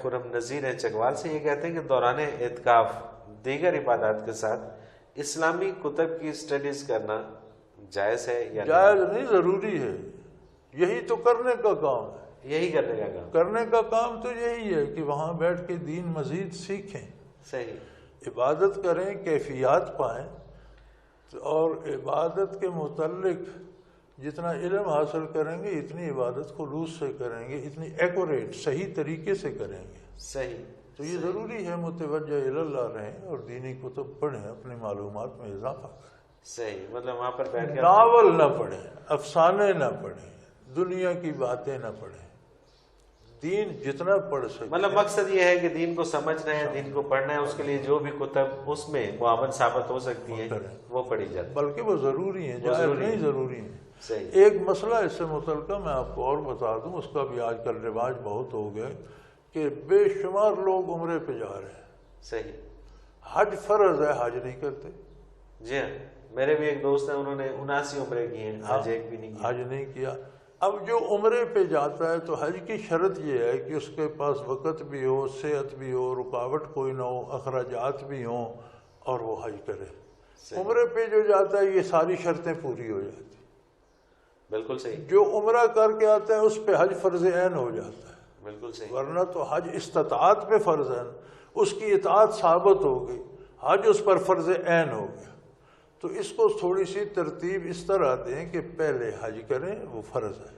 خرم نذیر ہیں چکوال سے، یہ کہتے ہیں کہ دوران اعتکاف دیگر عبادات کے ساتھ اسلامی کتب کی اسٹڈیز کرنا جائز ہے یا جائز نہیں، ضروری ہے، یہی تو کرنے کا کام ہے، یہی کرنے کا کام؟ کرنے کا کام تو یہی ہے کہ وہاں بیٹھ کے دین مزید سیکھیں، صحیح، عبادت کریں، کیفیات پائیں، اور عبادت کے متعلق جتنا علم حاصل کریں گے اتنی عبادت خلوص سے کریں گے، اتنی ایکوریٹ صحیح طریقے سے کریں گے۔ صحیح، تو یہ ضروری ہے متوجہ اللہ رہیں اور دینی کتب پڑھیں، اپنی معلومات میں اضافہ کریں۔ صحیح، مطلب وہاں پر بیٹھ کے ناول نہ پڑھیں، افسانے نہ پڑھیں، دنیا کی باتیں نہ پڑھیں، دین جتنا پڑھ سکیں۔ مطلب مقصد یہ ہے کہ دین کو سمجھنا ہے، دین کو پڑھنا ہے، اس کے لیے جو بھی کتب اس میں معاون ثابت ہو سکتی ہیں وہ پڑھی جاتی، بلکہ وہ ضروری ہیں، جائز نہیں، ضروری ہیں۔ صحیح، ایک مسئلہ اس سے متعلقہ میں آپ کو اور بتا دوں، اس کا بھی آج کل رواج بہت ہو گیا کہ بے شمار لوگ عمرے پہ جا رہے ہیں، صحیح، حج فرض ہے، حج نہیں کرتے۔ جی ہاں، میرے بھی ایک دوست ہیں، انہوں نے 79 عمرے کی ہیں، حج ایک بھی نہیں کیا۔ حج نہیں کیا۔ اب جو عمرے پہ جاتا ہے تو حج کی شرط یہ ہے کہ اس کے پاس وقت بھی ہو، صحت بھی ہو، رکاوٹ کوئی نہ ہو، اخراجات بھی ہوں، اور وہ حج کرے۔ عمرے پہ جو جاتا ہے یہ ساری شرطیں پوری ہو جاتی، بالکل صحیح، جو عمرہ کر کے آتا ہے اس پہ حج فرض عین ہو جاتا ہے، بالکل صحیح، ورنہ تو حج استطاعت پہ فرض عین، اس کی اطاعت ثابت ہو گئی، حج اس پر فرض عین ہو گیا۔ تو اس کو تھوڑی سی ترتیب اس طرح دیں کہ پہلے حج کریں، وہ فرض ہے،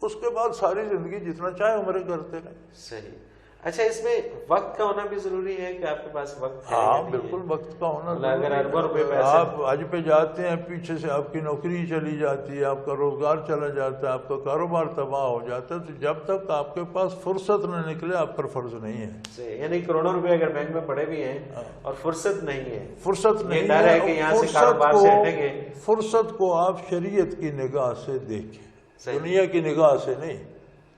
اس کے بعد ساری زندگی جتنا چاہے عمرے کرتے رہیں۔ صحیح۔ اچھا، اس میں وقت کا ہونا بھی ضروری ہے کہ آپ کے پاس وقت ہے؟ ہاں بالکل، وقت کا ہونا ضروری اگر ہے۔ اربوں روپے پیسے آپ حج پہ جاتے ہیں، پیچھے سے آپ کی نوکری چلی جاتی ہے، آپ کا روزگار چلا جاتا ہے، آپ کا کاروبار تباہ ہو جاتا ہے، تو جب تک آپ کے پاس فرصت نہ نکلے آپ پر فرض نہیں ہے۔ یعنی کروڑوں روپے اگر بینک میں پڑے بھی ہیں اور فرصت نہیں ہے، فرصت نہیں ڈر ہے کہ یہاں سے کاروبار سے ہٹیں گے، فرصت کو آپ شریعت کی نگاہ سے دیکھیں، دنیا کی نگاہ سے نہیں۔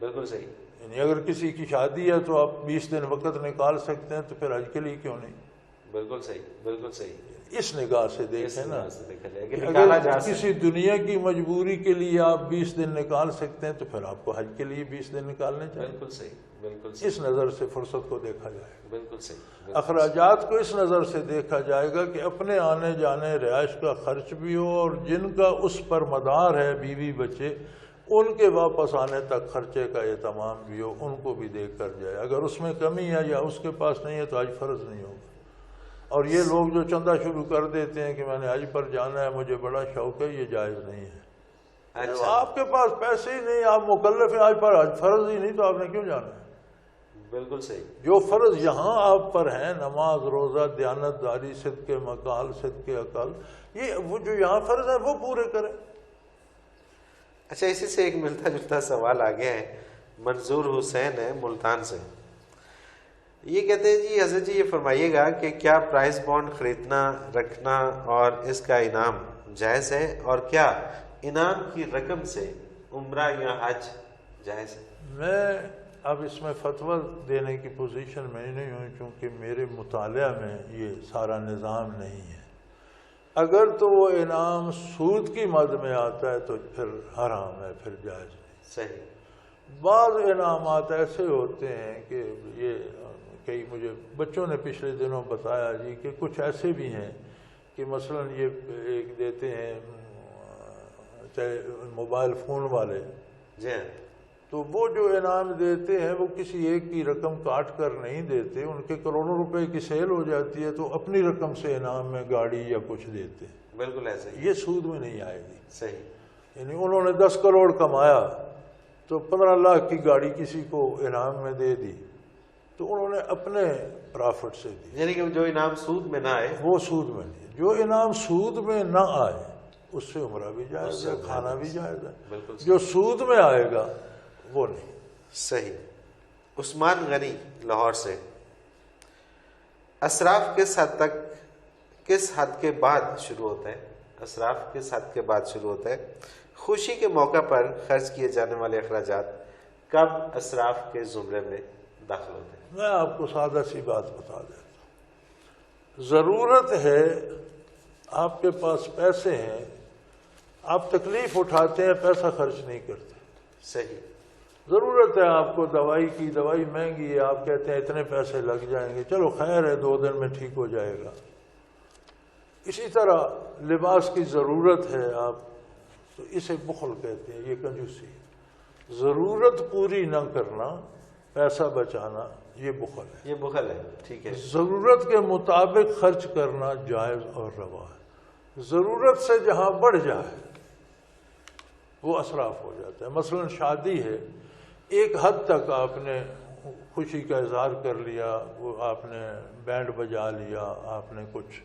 بالکل صحیح۔ یعنی اگر کسی کی شادی ہے تو آپ 20 دن وقت نکال سکتے ہیں، تو پھر حج کے لیے کیوں نہیں؟ بالکل صحیح، بالکل صحیح، اس نگاہ سے دیکھیں نا۔ اگر کسی دنیا کی مجبوری کے لیے آپ 20 دن نکال سکتے ہیں تو پھر آپ کو حج کے لیے 20 دن نکالنے چاہیے۔ بالکل صحیح، بالکل صحیح، اس نظر سے فرصت کو دیکھا جائے گا، بالکل صحیح، اخراجات کو اس نظر سے دیکھا جائے گا کہ اپنے آنے جانے رہائش کا خرچ بھی ہو، اور جن کا اس پر مدار ہے، بیوی بچے، ان کے واپس آنے تک خرچے کا اہتمام بھی ہو، ان کو بھی دیکھ کر جائے۔ اگر اس میں کمی ہے یا اس کے پاس نہیں ہے تو حج فرض نہیں ہوگا۔ اور یہ لوگ جو چندہ شروع کر دیتے ہیں کہ میں نے حج پر جانا ہے، مجھے بڑا شوق ہے، یہ جائز نہیں ہے۔ آپ کے پاس پیسے ہی نہیں، آپ مکلف ہیں حج پر، حج فرض ہی نہیں، تو آپ نے کیوں جانا ہے؟ بالکل صحیح۔ جو فرض یہاں آپ پر ہیں، نماز، روزہ، دیانت داری، صدق مقال، صدق عقل، یہ وہ جو یہاں فرض ہے وہ پورے کریں۔ اچھا، اسی سے ایک ملتا جلتا سوال آ گیا ہے، منظور حسین ہے ملتان سے، یہ کہتے ہیں جی حضرت جی یہ فرمائیے گا کہ کیا پرائز بانڈ خریدنا، رکھنا اور اس کا انعام جائز ہے، اور کیا انعام کی رقم سے عمرہ یا حج جائز ہے؟ میں اب اس میں فتویٰ دینے کی پوزیشن میں نہیں ہوں، کیونکہ میرے مطالعہ میں یہ سارا نظام نہیں ہے۔ اگر تو وہ انعام سود کی مد میں آتا ہے تو پھر حرام ہے، پھر جائز نہیں۔ صحیح۔ بعض انعامات ایسے ہوتے ہیں کہ یہ کئی مجھے بچوں نے پچھلے دنوں بتایا جی کہ کچھ ایسے بھی ہیں کہ مثلا یہ ایک دیتے ہیں چاہے موبائل فون والے، جی ہاں، تو وہ جو انعام دیتے ہیں وہ کسی ایک کی رقم کاٹ کر نہیں دیتے، ان کے کروڑوں روپے کی سیل ہو جاتی ہے تو اپنی رقم سے انعام میں گاڑی یا کچھ دیتے ہیں۔ بالکل ایسے ہی، یہ سود میں نہیں آئے گی۔ صحیح۔ یعنی انہوں نے 10 کروڑ کمایا تو 15 لاکھ کی گاڑی کسی کو انعام میں دے دی، تو انہوں نے اپنے پرافٹ سے دی، یعنی کہ جو انعام سود میں نہ آئے وہ سود میں نہیں۔ جو انعام سود میں نہ آئے اس سے عمرہ بھی جائز ہے، کھانا بھی جائز ہے۔ بالکل جو سود میں آئے گا وہ نہیں۔ صحیح۔ عثمان غنی لاہور سے، اسراف کس حد کے بعد شروع ہوتا ہے؟ اسراف کس حد کے بعد شروع ہوتا ہے؟ خوشی کے موقع پر خرچ کیے جانے والے اخراجات کب اسراف کے زمرے میں داخل ہوتے ہیں؟ میں آپ کو سادہ سی بات بتا دیتا ہوں۔ ضرورت ہے، آپ کے پاس پیسے ہیں، آپ تکلیف اٹھاتے ہیں، پیسہ خرچ نہیں کرتے۔ صحیح۔ ضرورت ہے آپ کو دوائی کی، دوائی مہنگی ہے، آپ کہتے ہیں اتنے پیسے لگ جائیں گے، چلو خیر ہے 2 دن میں ٹھیک ہو جائے گا۔ اسی طرح لباس کی ضرورت ہے آپ، تو اسے بخل کہتے ہیں، یہ کنجوسی ہے۔ ضرورت پوری نہ کرنا، پیسہ بچانا، یہ بخل ہے۔ یہ بخل ہے، ٹھیک ہے۔ ضرورت کے مطابق خرچ کرنا جائز اور روا ہے۔ ضرورت سے جہاں بڑھ جائے وہ اسراف ہو جاتا ہے۔ مثلا شادی ہے، ایک حد تک آپ نے خوشی کا اظہار کر لیا، وہ آپ نے بینڈ بجا لیا، آپ نے کچھ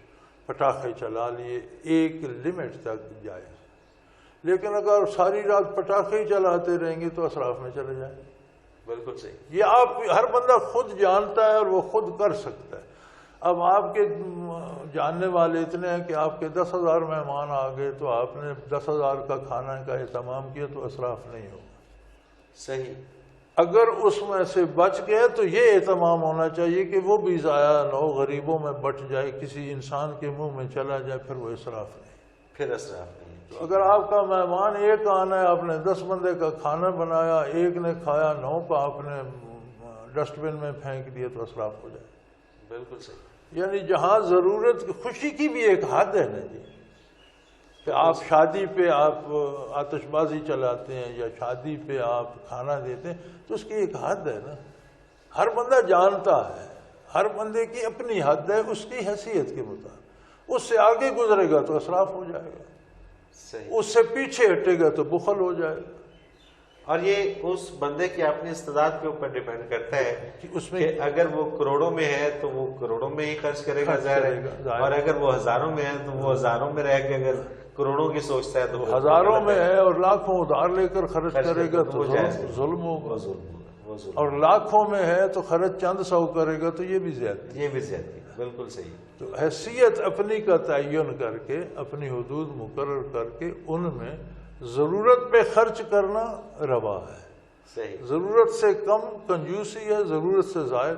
پٹاخے چلا لیے، ایک لمٹ تک جائز۔ لیکن اگر ساری رات پٹاخے ہی چلاتے رہیں گے تو اسراف میں چلے جائیں گے۔ بالکل صحیح۔ یہ آپ ہر بندہ خود جانتا ہے اور وہ خود کر سکتا ہے۔ اب آپ کے جاننے والے اتنے ہیں کہ آپ کے 10,000 مہمان آ گئے تو آپ نے 10,000 کا کھانا کا اہتمام کیا تو اسراف نہیں ہوگا۔ صحیح۔ اگر اس میں سے بچ گئے تو یہ اہتمام ہونا چاہیے کہ وہ بھی ضائع نہ ہو، غریبوں میں بٹ جائے، کسی انسان کے منہ میں چلا جائے، پھر وہ اسراف نہیں۔ پھر اسراف نہیں۔ تو اگر آپ کا مہمان ایک آنا ہے، آپ نے 10 بندے کا کھانا بنایا، ایک نے کھایا، 9 کا آپ نے ڈسٹ بن میں پھینک دیا تو اسراف ہو جائے۔ بالکل صحیح۔ یعنی جہاں ضرورت، خوشی کی بھی ایک حد ہے نا جی، کہ آپ شادی پہ آپ آتش بازی چلاتے ہیں یا شادی پہ آپ کھانا دیتے ہیں تو اس کی ایک حد ہے نا۔ ہر بندہ جانتا ہے، ہر بندے کی اپنی حد ہے اس کی حیثیت کے مطابق۔ اس سے آگے گزرے گا تو اسراف ہو جائے گا، صحیح۔ اس سے پیچھے ہٹے گا تو بخل ہو جائے گا۔ اور یہ اس بندے کی اپنی استعداد کے اوپر ڈیپینڈ کرتا ہے اس میں کہ اگر وہ کروڑوں میں ہے تو وہ کروڑوں میں ہی خرچ کرے گا، ظاہر ہے، اور اگر وہ ہزاروں میں ہے تو وہ ہزاروں میں رہ کے اگر کروڑوں کی سوچتا ہے تو ہزاروں میں ہے اور لاکھوں ادھار لے کر خرچ کرے گا تو ظلم ہوگا، اور لاکھوں میں ہے تو خرچ چند 100 کرے گا تو یہ بھی زیادتی۔ یہ بھی زیادتی، بالکل صحیح۔ تو حیثیت اپنی کا تعین کر کے، اپنی حدود مقرر کر کے ان میں ضرورت پہ خرچ کرنا روا ہے۔ صحیح۔ ضرورت سے کم کنجوسی ہے، ضرورت سے زائد